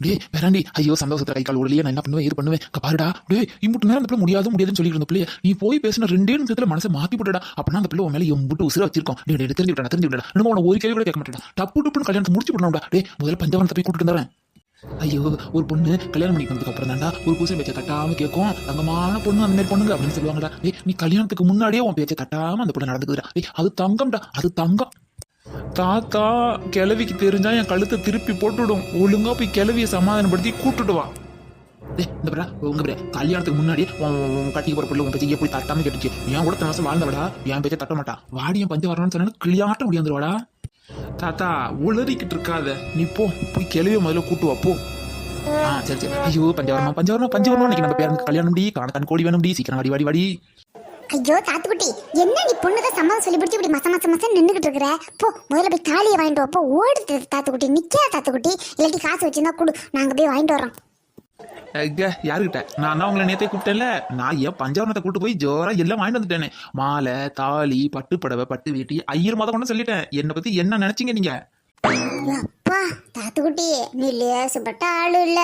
டே வேறாண்டி, ஐயோ சந்தோஷத்துல கை கால் ஓடலையே, நான் என்ன பண்ணுவேன், இது பண்ணுவேன், பாருடா டே இம்புட்டு நேரம் அந்த பிள்ளை முடியாதுன்னு சொல்லிட்டு இருந்த பிள்ளைய நீ போய் பேசின 2 நிமிஷத்துல மனசை மாத்தி போட்டுடா. அப்படின்னா அந்த பிள்ளை உன் மேல எம்புட்டு உசுர வச்சிருக்கோம். டே தெரிஞ்சு விடா நம்ம உன ஒரு கேள்வி கூட கேட்க மாட்டேடா. டப்பு டப்புன்னு கல்யாணத்தை முடிச்சு விடணும்டா. டே முதல்ல பஞ்சவனத்தை போய் கூட்டிட்டு வந்துறேன். ஐயோ ஒரு பொண்ணு கல்யாணம் பண்ணிக்கிறதுக்கு அப்புறம் தான்டா ஒரு புருஷன் பேச்சை தட்டாம கேட்கும். தங்கமான பொண்ணு அந்த மாதிரி பொண்ணுங்க அப்படின்னு சொல்லுவாங்கடா. டே நீ கல்யாணத்துக்கு முன்னாடியே உன் பேச்சை தட்டாம அந்த பொண்ணு நடந்துக்குதுடா. டே அது தங்கம்டா, அது தங்கம். தாத்தா கிளவிக்கு தெரிஞ்சா என் கழுத்தை திருப்பி போட்டுவிடும். ஒழுங்கா போய் கிளவியை சமாதானப்படுத்தி கூட்டுட்டு வா. இந்த பிறா உங்க பிற கல்யாணத்துக்கு முன்னாடி கட்டி போற பிள்ளை உன் பேச்சு எப்படி தட்டாம கேட்டுச்சு. என் கூட தனசம் வாழ்ந்தவடா, என் பேச்சை தட்ட மாட்டா. வாடியன் பஞ்சு வரணும்னு சொன்னா கிளியாட்ட முடியாந்துருவாடா. தாத்தா உளறிக்கிட்டு இருக்காத, நீ போய் கிளவிய முதல்ல கூட்டு வா போ. சரி சரி. ஐயோ பஞ்சவரமா இன்னைக்கு நம்ம பேருக்கு கல்யாணம் டி கண் கோடி வேணும் டி, சீக்கிரம் வாடி வாடி வாடி. ஐயோ தாத்துக்குட்டி, என்ன நீ பொண்ணுதான் சம்மதம் சொல்லி பிடிச்சி இப்படி மசம் நின்றுகிட்டு இருக்கிற? போ முதல்ல போய் தாலியை வாங்கிட்டு வா. போ ஓடுது தாத்துக்குட்டி, நிக்கா தாத்துக்குட்டி. இல்லாட்டி காசு வச்சுருந்தா கொடு, நாங்க போய் வாங்கிட்டு வரோம். யாருக்கிட்ட நான் உங்களை நேத்தே கூப்பிட்டேன்ல, நான் ஏன் பஞ்சவரணத்தை கூட்டு போய் ஜோரா எல்லாம் வாங்கிட்டு வந்துட்டேனே. மாலை, தாலி, பட்டு படவை, பட்டு வேட்டி, 1000 மாதம் கொண்டு சொல்லிட்டேன். என்னை பத்தி என்ன நினைச்சீங்க நீங்க? அப்பா தாத்துக்குட்டி, நீ லேசுப்பட்ட ஆளு இல்ல.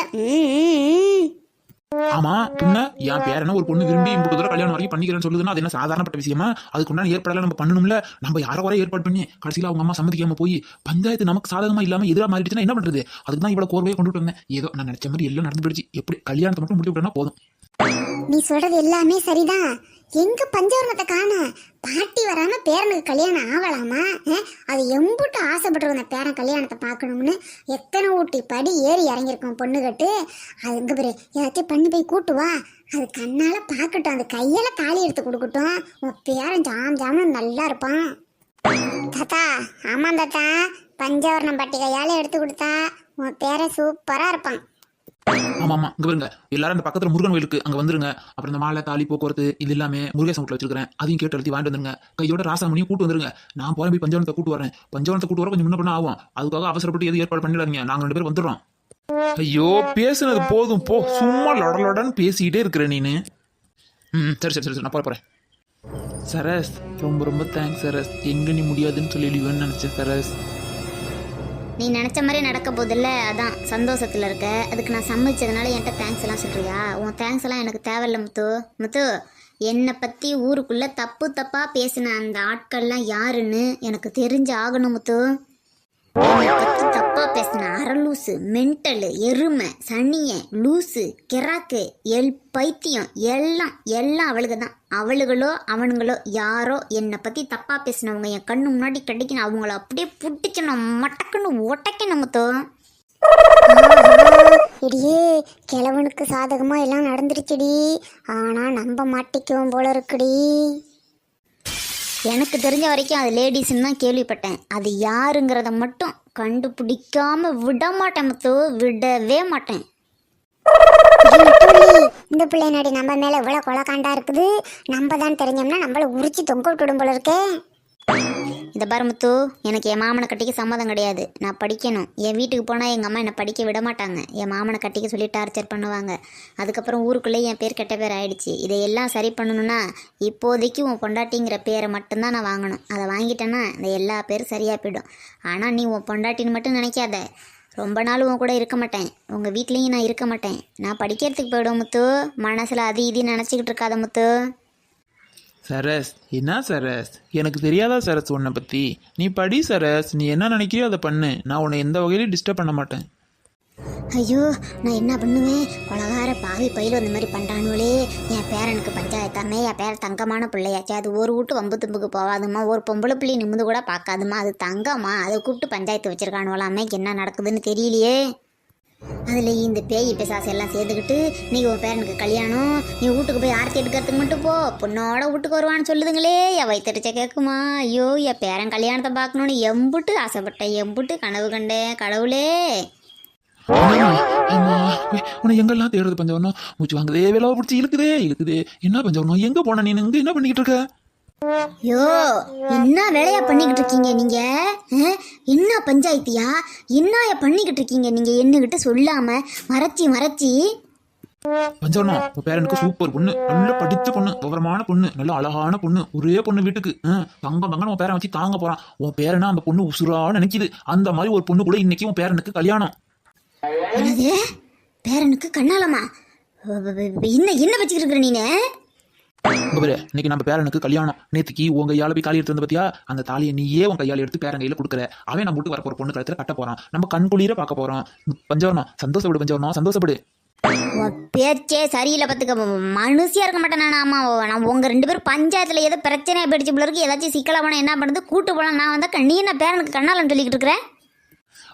ஆமா பின்ன என் பேரன ஒரு பொண்ணு விரும்பி இம்புட்டு தூரம் கல்யாணம் வரைக்கும் பண்ணிக்கிறேன்னு சொல்லுதுன்னா அது என்ன சாதாரணப்பட்ட விஷயமா? அதுக்குண்டான ஏற்பாடெல்லாம் நம்ம பண்ணணும்ல. நம்ம யார வர ஏற்பாடு பண்ணி கடைசியில் அவங்க அம்மா சம்மதிக்காம போய் பஞ்சாயத்து நமக்கு சாதகமா இல்லாம எதிராக மாறிடுச்சுன்னா என்ன பண்றது? அதுக்கு தான் இவ்வளவு கோர்வையை கொண்டுட்டு வந்தேன். ஏதோ நான் நினைச்ச மாதிரி எல்லாம் நடந்து போயிடுச்சு. எப்படி கல்யாணத்தை மட்டும் முடிவு விட்டா போதும். நீ சொல்றது எல்லாமே சரிதான். எங்க பஞ்சவர்ணத்தை காண? பாட்டி வராம பேரனுக்கு கல்யாணம் ஆகலாமா? அது எம்புட்டு ஆசைப்பட்டு வந்த பேரன் கல்யாணத்தை பார்க்கணும்னு எத்தனை ஊட்டி படி ஏறி இறங்கியிருக்கோம் பொண்ணு கட்டு. அது எங்க பேரு ஏதாச்சும் பண்ணி போய் கூட்டு வா. அது கண்ணால பார்க்கட்டும், அந்த கையால தாலி எடுத்து கொடுக்கட்டும். உன் பேரன் ஜாம்னு நல்லா இருப்பான். தாத்தா ஆமா தாத்தா, பஞ்சவர்ணம் பாட்டி கையால எடுத்து கொடுத்தா உன் பேரன் சூப்பரா இருப்பான். ஆமா இங்க பாருங்க, எல்லாரும் அந்த பக்கத்துல முருகன் கோயிலுக்கு அங்க வந்துருங்க. அப்புறம் இந்த மாலை, தாலி, போக்குவரத்து இது எல்லாமே முருகேசன் வீட்டுல வச்சிருக்கேன். அதையும் கேட்டு எழுதி வாங்கிட்டு வந்துருங்க. கையோட ராசாமணியும் கூட்டு வந்துருங்க. நான் போய் பஞ்சவனத்தை கூட்டு வரேன். பஞ்சவனத்தை கூட்டு வர கொஞ்சம் முன்ன பண்ண ஆகும். அதுக்காக அவசரப்பட்டு எது ஏற்பாடு பண்ணிடாதீங்க. நாங்க 2 பேரும் வந்துடுறோம். ஐயோ பேசுனது போதும் போ, சும்மா லொடலொடன்னு பேசிக்கிட்டே இருக்கிற நீனு. சரி நான் போறேன். சரஸ் ரொம்ப தேங்க்ஸ் சரஸ். எங்க நீ முடியாதுன்னு சொல்லிடுவேன்னு நினைச்சேன் சரஸ். நீ நினச்ச மாதிரி நடக்க போதில்ல, அதான் சந்தோஷத்தில் இருக்க. அதுக்கு நான் சம்மதிச்சதுனால என்கிட்ட தேங்க்ஸ் எல்லாம் சொல்கிறியா? உன் தேங்க்ஸ் எல்லாம் எனக்கு தேவையில்ல முத்து. என்னை பற்றி ஊருக்குள்ளே தப்பாக பேசின அந்த ஆட்கள்லாம் யாருன்னு எனக்கு தெரிஞ்சு ஆகணும் முத்து. என்னை பற்றி தப்பாக பேசின அரலூசு, மென்டலு, எருமை, சனியன், லூசு, கிராக்கு, பைத்தியம் எல்லாம் அவளுக்கு தான். அவளுகளோ அவனுங்களோ யாரோ என்னை பற்றி தப்பாக பேசினவங்க என் கண்ணு முன்னாடி கிடைக்கணும். அவங்கள அப்படியே புட்டிக்கணும், மட்டக்கன்னு ஒட்டைக்கணும் முத்து. இடியே கிழவனுக்கு சாதகமா எல்லாம் நடந்துருச்சுடி. ஆனா நம்ப மாட்டிக்குவோம் போல இருக்குடி. எனக்கு தெரிஞ்ச வரைக்கும் அது லேடிஸ்ன்னு தான் கேள்விப்பட்டேன். அது யாருங்கிறத மட்டும் கண்டுபிடிக்காம விட மாட்டேன் முத்து, விடவே மாட்டேன். இந்த பிள்ளை நாடி நம்ம மேல இவ்வளவு கொலக்காண்டா இருக்குது. நம்ம தான் தெரிஞ்சோம்னா நம்மள உரிச்சு தொங்க விட்டுடும் போல இருக்கே. இந்த பாரு முத்து, எனக்கு என் மாமனை கட்டிக்க சம்மதம் கிடையாது. நான் படிக்கணும். என் வீட்டுக்கு போனால் எங்கள் அம்மா என்னை படிக்க விட மாட்டாங்க. என் மாமனை கட்டிக்க சொல்லி டார்ச்சர் பண்ணுவாங்க. அதுக்கப்புறம் ஊருக்குள்ளே என் பேர் கெட்ட பேர் ஆயிடுச்சு. இதையெல்லாம் சரி பண்ணணும்னா இப்போதைக்கு உன் பொண்டாட்டிங்கிற பேரை மட்டும்தான் நான் வாங்கணும். அதை வாங்கிட்டேன்னா இந்த எல்லா பேரும் சரியாக போயிடும். ஆனால் நீ உன் பொண்டாட்டின்னு மட்டும் நினைக்காத. ரொம்ப நாள் உன் கூட இருக்க மாட்டேன். உங்கள் வீட்லேயும் நான் இருக்க மாட்டேன். நான் படிக்கிறதுக்கு போயிடும் முத்து. மனசில் அது இது நினச்சிக்கிட்டு இருக்காத முத்து. சரஸ் என்ன சரஸ், எனக்கு தெரியாதா சரஸ் உன்னை பற்றி? நீ படி சரஸ், நீ என்ன நினைக்கிறியோ அதை பண்ணு. நான் உன்னை எந்த வகையிலும் டிஸ்டர்ப் பண்ண மாட்டேன். ஐயோ நான் என்ன பண்ணுவேன்? கொலகார பாவி பயிலும் இந்த மாதிரி பண்ணுறானுங்களே. என் பேரனுக்கு பஞ்சாயத்தாமே, என் பேர தங்கமான பிள்ளையாச்சு. அது ஒரு வீட்டு வம்பு தும்புக்கு போகாதுமா, ஒரு பொம்பளை பிள்ளை நிமிந்து கூட பார்க்காதுமா. அது தங்கம்மா, அதை கூப்பிட்டு பஞ்சாயத்து வச்சிருக்கானுவலாமே. என்ன நடக்குதுன்னு தெரியலையே. அதில் இந்த பேய் பிசாசு எல்லாம் சேர்த்துக்கிட்டு நீங்கள் உன் பேரனுக்கு கல்யாணம், நீ வீட்டுக்கு போய் ஆர்த்தி எடுக்கிறதுக்கு மட்டும் போ, பொண்ணோட வீட்டுக்கு வருவான்னு சொல்லுதுங்களே. என் வயிற்றுச்ச கேட்குமா? ஐயோ என் பேரன் கல்யாணத்தை பார்க்கணுன்னு எம்புட்டு ஆசைப்பட்டேன், எம்புட்டு கனவு கண்டேன். கடவுளே உன்னை எங்கெல்லாம் தேடுறது பஞ்சவரணம்? மூச்சு வாங்குதே, வேலை பிடிச்சி இழுக்குதே. என்ன பஞ்சவரணம், எங்க போன நீ? இங்க என்ன பண்ணிக்கிட்டு இருக்க? யோ என்ன வேலையா பண்ணிக்கிட்டு இருக்கீங்க நீங்க? என்ன பஞ்சாயத்தியா? என்ன பண்ணிக்கிட்டு இருக்கீங்க நீங்க? என்னகிட்ட சொல்லாம மறைச்சி பஞ்சவரணம், உன் பேரனுக்கு சூப்பர் பொண்ணு, நல்ல படித்த பொண்ணு, விவரமான பொண்ணு, நல்ல அழகான பொண்ணு, ஒரே பொண்ணு வீட்டுக்கு தங்கன்னு உன் பேரன் வச்சு தாங்க போறான். உன் பேரனா அந்த பொண்ணு உசுரா நினைக்குது. அந்த மாதிரி ஒரு பொண்ணு கூட இன்னைக்கு உன் பேரனுக்கு கல்யாணம். என்னது பேரனுக்கு கண்ணாலமா? என்ன வச்சுக்கிட்டு நீனு? இங்க பாரு, இன்னைக்கு நம்ம பேரனுக்கு கல்யாணம். நேற்றுக்கு உங்க கையால போய் தாலி எடுத்து வந்து பாத்தியா? அந்த தாலியை நீயே உன் கையால எடுத்து பேரன் கையில கொடுக்குற. அவன் நம்ம வீட்டுக்கு வர போற பொண்ணு கழுத்துல கட்ட போறான். நம்ம கண் குளிர பார்க்க போறோம். பஞ்சவரணம் சந்தோஷப்படு, பஞ்சவரணம் சந்தோஷப்படு. பேச்சே சரியில்லை பார்த்துக்க. மனுஷியா இருக்க மாட்டேன் நான். ஆமா, நான் உங்க 2 பேரும் பஞ்சாயத்துல ஏதோ பிரச்சனையா போயிடுச்சு போல இருக்கு. ஏதாச்சும் சிக்கலா போனா என்ன பண்ணுறது? கூட்டு போலாம். நான் வந்தா நீ என்ன பேரனுக்கு கண்ணாலன்னு சொல்லிக்கிட்டு இருக்கிறேன்?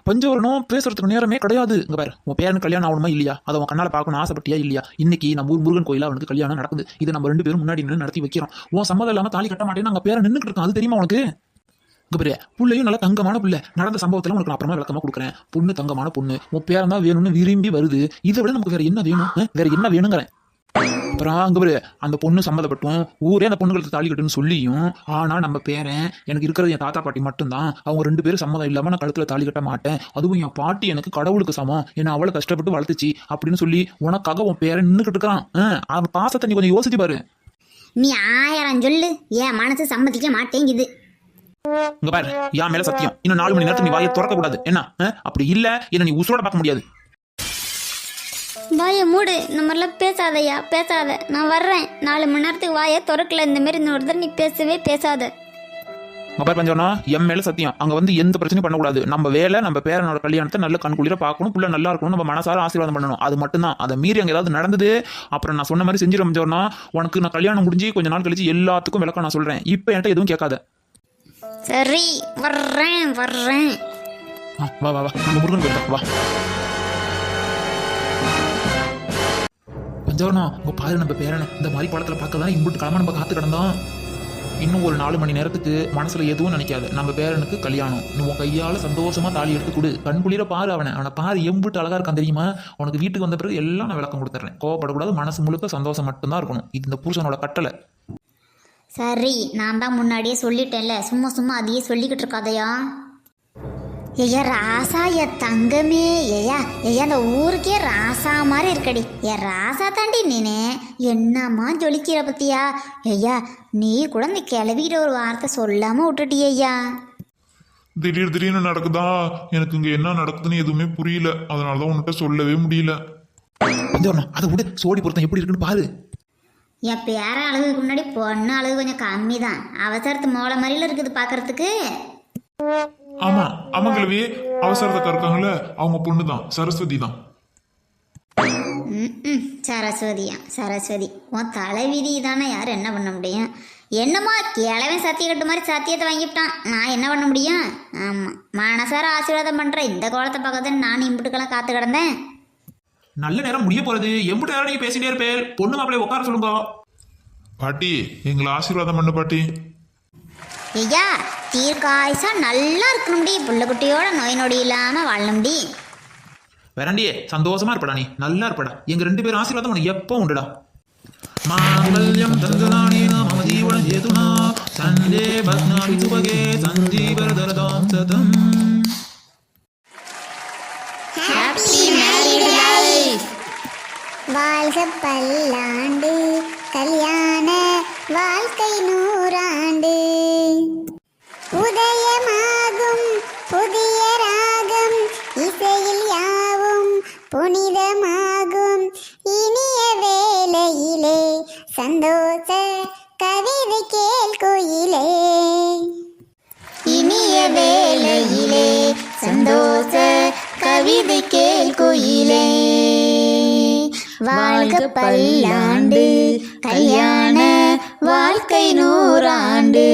பஞ்சவரணம் பேசுறதுக்கு நேரமே கிடையாது. இங்க பாரு, உன் பேரனுக்கு கல்யாணம் ஆகணுமா இல்லையா? அதை உன் கண்ணால பார்க்கணும் ஆசைப்பட்டியா இல்லையா? இன்னைக்கு நம்ம ஊர் முருகன் கோயில அவனுக்கு கல்யாணம் நடக்குது. இதை நம்ம 2 பேரும் முன்னாடி நின்று நடத்தி வைக்கிறோம். உன் சம்மதம் இல்லாம தாலி கட்ட மாட்டேன்னு அங்க பேரன் நின்றுட்டு இருக்கான். அது தெரியுமா உனக்கு? இங்க பாரு, புள்ளையும் நல்லா தங்கமான புள்ள. நடந்த சம்பவத்துல உனக்கு நான் அப்புறமா விளக்கமா கொடுக்குறேன். பொண்ணு தங்கமான பொண்ணு. உன் பேரன் தான் வேணும்னு விரும்பி வருது. இதை விட நமக்கு வேற என்ன வேணும்? வேற என்ன வேணுங்கிறேன். அப்புறம் அங்க பாரு, அந்த பொண்ணு சம்மதப்பட்டும் ஊரே அந்த பொண்ணுகளுக்கு தாலி கட்டுன்னு சொல்லியும், ஆனா நம்ம பேரன் எனக்கு இருக்கிறது என் தாத்தா பாட்டி மட்டும்தான். அவங்க 2 பேரும் சம்மதம் இல்லாம நான் கழுத்துல தாலி கட்ட மாட்டேன். அதுவும் என் பாட்டி எனக்கு கடவுளுக்கு சமம், என்ன அவளை கஷ்டப்பட்டு வளர்த்துச்சு அப்படின்னு சொல்லி உனக்காக உன் பேரன் நின்றுக்கிட்டு இருக்கிறான். அவன் பாசத்தை நீ கொஞ்சம் யோசிச்சு பாரு. நீ 1000 சொல்லு, என் மனசு சம்மதிக்க மாட்டேங்குது. இங்க பாரு, என் மேல சத்தியம், இன்னும் 4 மணி நேரத்துக்கு நீ வாயை திறக்க கூடாது. என்ன அப்படி இல்ல என்ன நீ உசுரோட பார்க்க முடியாது. வாயை மூடு. இந்த மாதிரிலாம் பேசாதயா, பேசாத. நான் வர்றேன். 4 மணி நேரத்துக்கு வாயை திறக்கல. இந்த மாதிரி இன்னொரு தடவை நீ பேசவே பேசாத. மொபைல் பஞ்சவனா, என் மேல சத்தியம், அங்க வந்து எந்த பிரச்சனையும் பண்ணக்கூடாது. நம்ம வேலை, நம்ம பேரனோட கல்யாணத்தை நல்ல கண்குளிர பார்க்கணும். புள்ள நல்லா இருக்கணும். நம்ம மனசார ஆசீர்வாதம் பண்ணணும். அது மட்டும்தான். அதை மீறி அங்க ஏதாவது நடந்தது, அப்புறம் நான் சொன்ன மாதிரி செஞ்சிடும் பஞ்சவனா. உனக்கு நான் கல்யாணம் முடிஞ்சு கொஞ்ச நாள் கழிச்சு எல்லாத்துக்கும் விளக்கம் நான் சொல்றேன். இப்ப என்கிட்ட எதுவும் கேட்காத. சரி, வர்றேன். வா வா வா, நம்ம முருகன் கோயில் வா. பஞ்சவனா, உங்க பாரு, நம்ம பேரனை இந்த மாதிரி படத்துல பார்க்க தான் இம்புட்டு கிளம்ப நம்ம காத்து கிடந்தோம். இன்னும் ஒரு 4 மணி நேரத்துக்கு மனசுல எதுவும் நினைக்காது. நம்ம பேரனுக்கு கல்யாணம். நீ உன் கையால சந்தோஷமா தாலி எடுத்து கொடு. கண் குளிர பாரு அவனை பாரு, எம்புட்டு அழகா இருக்கான் தெரியுமா? உனக்கு வீட்டுக்கு வந்த பிறகு எல்லாம் நான் விளக்கம் கொடுத்துறேன். கோவப்படக்கூடாது. மனசு முழுக்க சந்தோஷம் மட்டும்தான் இருக்கணும். இது இந்த புருஷனோட கட்டளை. சரி, நான் தான் முன்னாடியே சொல்லிட்டேன்ல, சும்மா அதையே சொல்லிக்கிட்டு இருக்காதையா. ஐயா ராசா, என் தங்கமே. ஐயா அந்த ஊருக்கே ராசா மாதிரி இருக்கடி. என் ராசா தாண்டி நீனு. என்னம்மா ஜொலிக்கிற பத்தியா? ஐயா நீ கூட இந்த கிளவிக்கிற ஒரு வார்த்தை சொல்லாம விட்டுட்டியா? ஐயா திடீர்னு நடக்குதா? எனக்கு இங்க என்ன நடக்குதுன்னு எதுவுமே புரியல. அதனாலதான் உன்கிட்ட சொல்லவே முடியல. பஞ்சவனா, அதை விட சோடி பொருத்தம் எப்படி இருக்குன்னு பாரு. என் பேர அழகுக்கு முன்னாடி பொண்ணு அழகு கொஞ்சம் கம்மி தான். அவசரத்து மோளை மாதிரில இருக்குது பாக்குறதுக்கு. ஆமா கிழவி, அவசரத்தக்கா இருக்காங்கல்ல, அவங்க பொண்ணுதான், சரஸ்வதி தான். சரஸ்வதி உன் தலைவிதி தானே. யார் என்ன பண்ண முடியும்? என்னமோ கிழவன் சத்திய கட்டு மாதிரி சத்தியத்தை வாங்கிவிட்டான். நான் என்ன பண்ண முடியும்? ஆமாம், மனசார ஆசீர்வாதம் பண்ணுறேன். இந்த கோலத்தை பார்க்கறதுன்னு நான் இம்புட்டுக்கெல்லாம் காத்து கிடந்தேன். நல்ல நேரம் முடிய போறது. எம்புட்டு நேரம் நீங்க பேசிட்டே இருப்பேன். பொண்ணு மாப்பிள்ளைய உட்கார சொல்லுங்க. பாட்டி, எங்களை ஆசீர்வாதம் பண்ணு பாட்டி. ஐயா தீர்க்காயுசா நல்லா இருக்கணும்டி. புள்ள குட்டியோட நோய் நொடி இல்லாம வாழணும்டி. வேறாண்டியே, சந்தோஷமா இருப்படா, நீ நல்லா இருப்படா. எங்க 2 பேரும் ஆசீர்வாதம் உனக்கு எப்போ உண்டுடா. மாங்கல்யம் தந்தனானேன மம ஜீவன ஹேதுனா சந்தே பத்னாமி சுபகே சஞ்சீவரதரதாம் சதம். Happy married life. வாழ்க பல்லாண்டு, கல்யாண வாழ்க்கை 100 ஆண்டு. உதயமாகும் புதிய ராகம், இசையில் யாவும் புனிதமாகும். இனிய வேளையிலே சந்தோஷ கவிதை கேள் கோயிலே. இனிய வேளையிலே சந்தோஷ கவிதை கேள் கோயிலே. வாழ்க பல்லாண்டு, கல்யாண வாழ்க்கை 100 ஆண்டு.